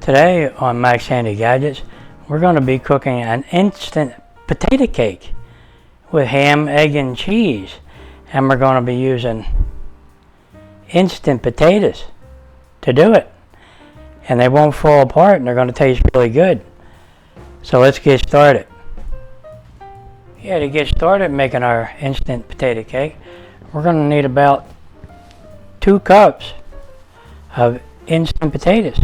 Today on Max Handy Gadgets, we're going to be cooking an instant potato cake with ham, egg, and cheese. And we're going to be using instant potatoes to do it. And they won't fall apart and they're going to taste really good. So let's get started. To get started making our instant potato cake, we're going to need about 2 cups of instant potatoes.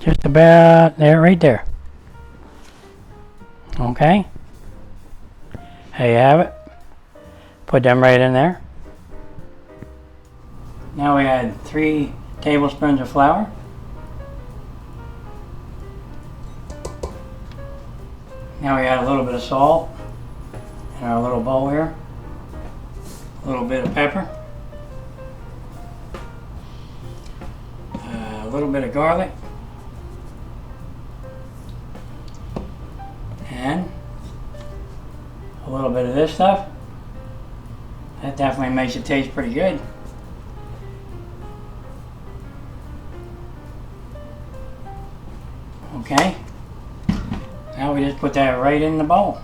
Just about there, right there. Okay. There you have it. Put them right in there. Now we add 3 tablespoons of flour. Now we add a little bit of salt in our little bowl here. A little bit of pepper. A little bit of garlic. And a little bit of this stuff. That definitely makes it taste pretty good. Okay. Now we just put that right in the bowl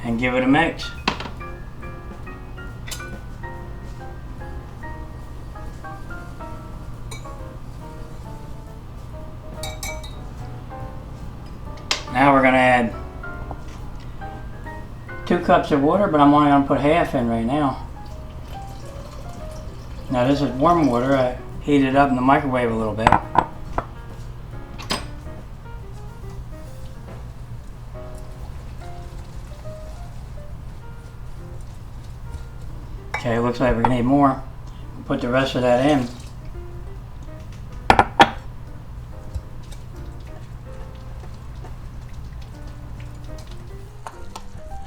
and give it a mix. Now we're going to add 2 cups of water, but I'm only going to put half in right now. Now this is warm water. I heated it up in the microwave a little bit. Okay, looks like we're going to need more. We'll put the rest of that in.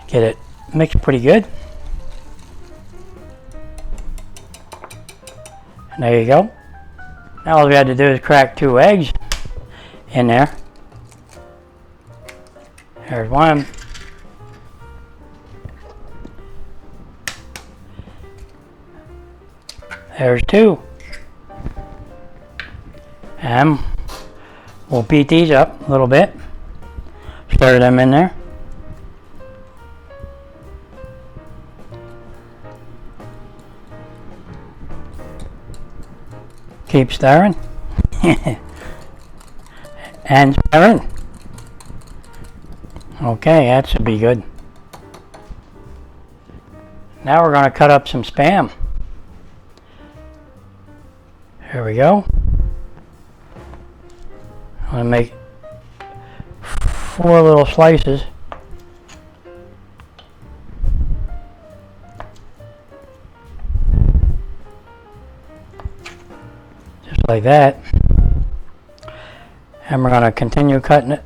Get it mixed pretty good. And there you go. Now all we had to do is crack 2 eggs in there. There's one. There's 2. And we'll beat these up a little bit. Stir them in there. Keep stirring. And stirring. Okay, that should be good. Now we're going to cut up some Spam. Here we go. I'm going to make 4 little slices. Just like that. And we're going to continue cutting it.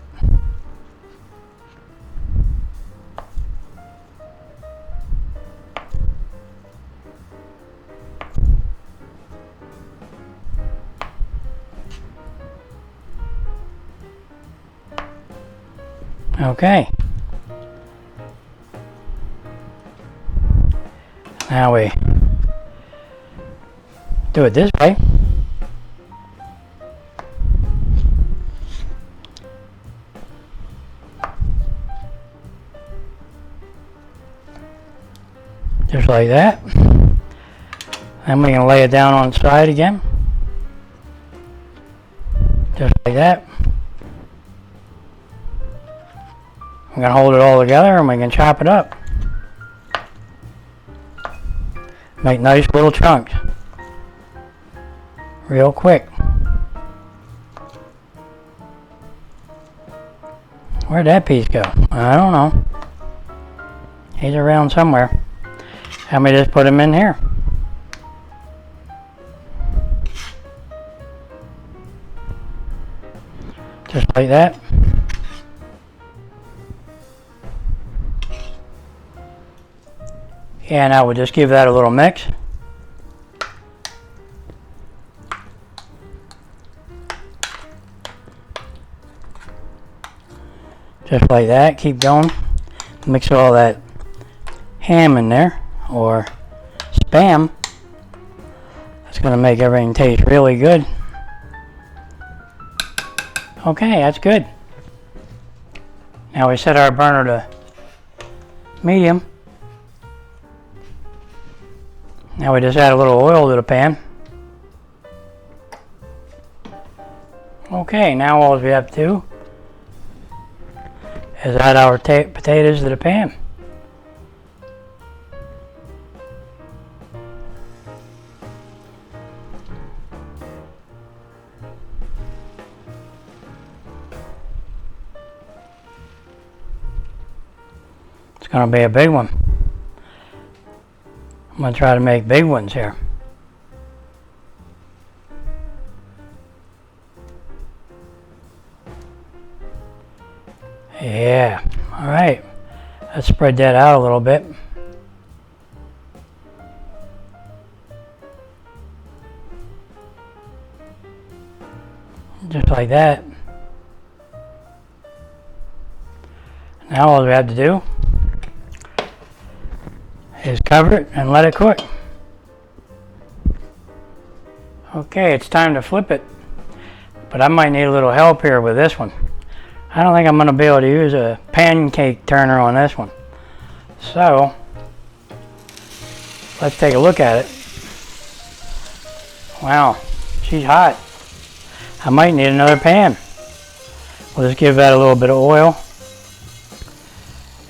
Okay. Now we do it this way. Just like that. Then we can lay it down on the side again. Just like that. We're going to hold it all together and we can chop it up. Make nice little chunks. Real quick. Where'd that piece go? I don't know. He's around somewhere. And we just put him in here. Just like that. And I would just give that a little mix. Just like that. Keep going. Mix all that ham in there, or Spam. going to make everything taste really good. Okay, that's good. Now we set our burner to medium. Now we just add a little oil to the pan. Okay, now all we have to do is add our potatoes to the pan. It's going to be a big one. I'm going to try to make big ones here. Yeah, all right. Let's spread that out a little bit. Just like that. Now all we have to do is cover it and let it cook. Okay, it's time to flip it. But I might need a little help here with this one. I don't think I'm going to be able to use a pancake turner on this one. So, let's take a look at it. Wow, she's hot. I might need another pan. We'll just give that a little bit of oil.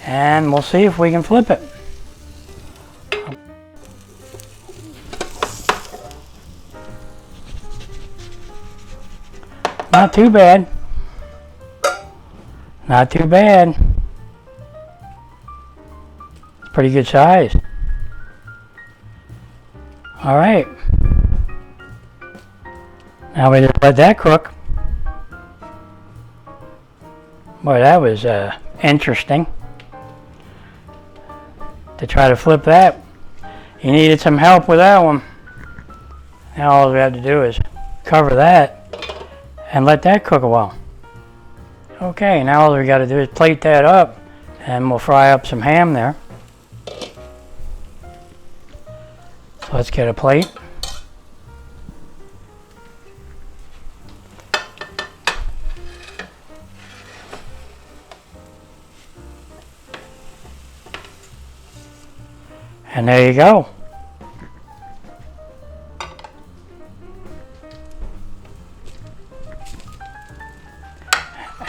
And we'll see if we can flip it. Not too bad. Not too bad. It's pretty good size. All right. Now we just let that cook. Boy, that was interesting. To try to flip that. You needed some help with that one. Now all we have to do is cover that and let that cook a while. Okay, now all we got to do is plate that up and we'll fry up some ham there. So let's get a plate. And there you go.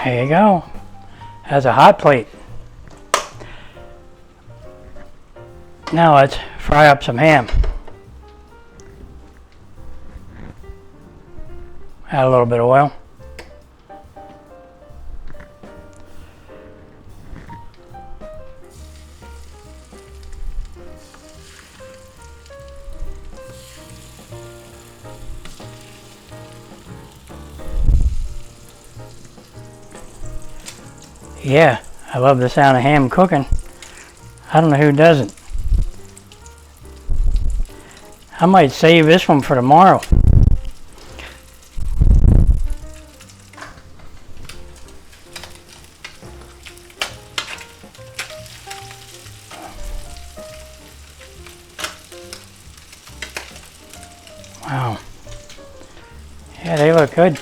There you go. That's a hot plate. Now let's fry up some ham. Add a little bit of oil. Yeah, I love the sound of ham cooking. I don't know who doesn't. I might save this one for tomorrow. Wow. Yeah, they look good.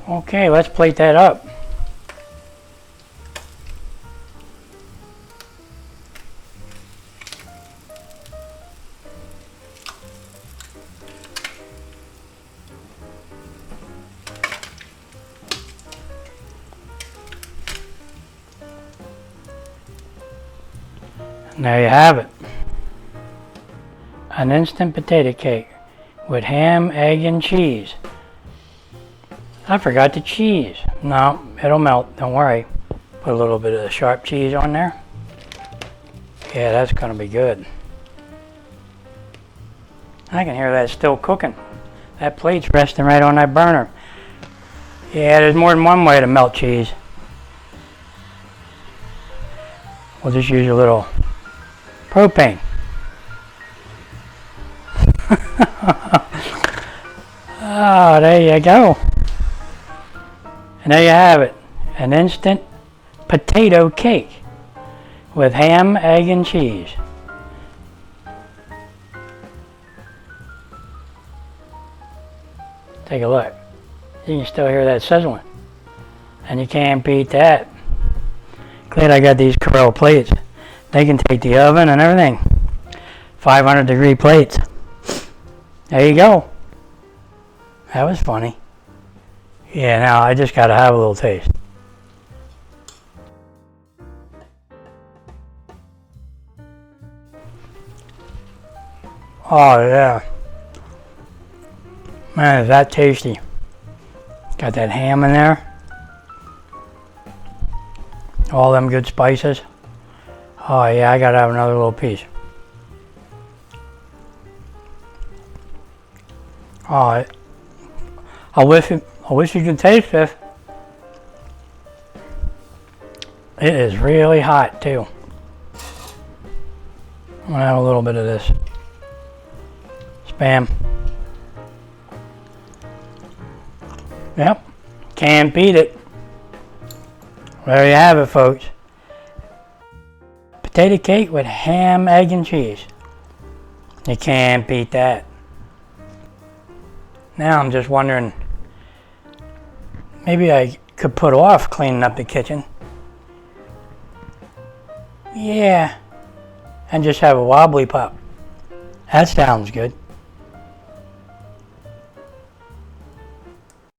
Okay, let's plate that up. And there you have it. An instant potato cake with ham, egg, and cheese. I forgot the cheese. No, it'll melt, don't worry. Put a little bit of the sharp cheese on there. Yeah, that's gonna be good. I can hear that still cooking. That plate's resting right on that burner. Yeah, there's more than one way to melt cheese. We'll just use a little propane. Oh, there you go. And there you have it, an instant potato cake with ham, egg, and cheese. Take a look. You can still hear that sizzling. And you can't beat that. Glad I got these Corel plates. They can take the oven and everything. 500-degree plates. There you go. That was funny. Yeah, now I just gotta have a little taste. Oh yeah. Man, is that tasty. Got that ham in there. All them good spices. Oh yeah, I gotta have another little piece. Oh, I wish you could taste this. It is really hot too. I'm gonna have a little bit of this Spam. Yep, can't beat it. There you have it, folks. Potato cake with ham, egg, and cheese. You can't beat that. Now I'm just wondering, maybe I could put off cleaning up the kitchen. Yeah, and just have a wobbly pop. That sounds good.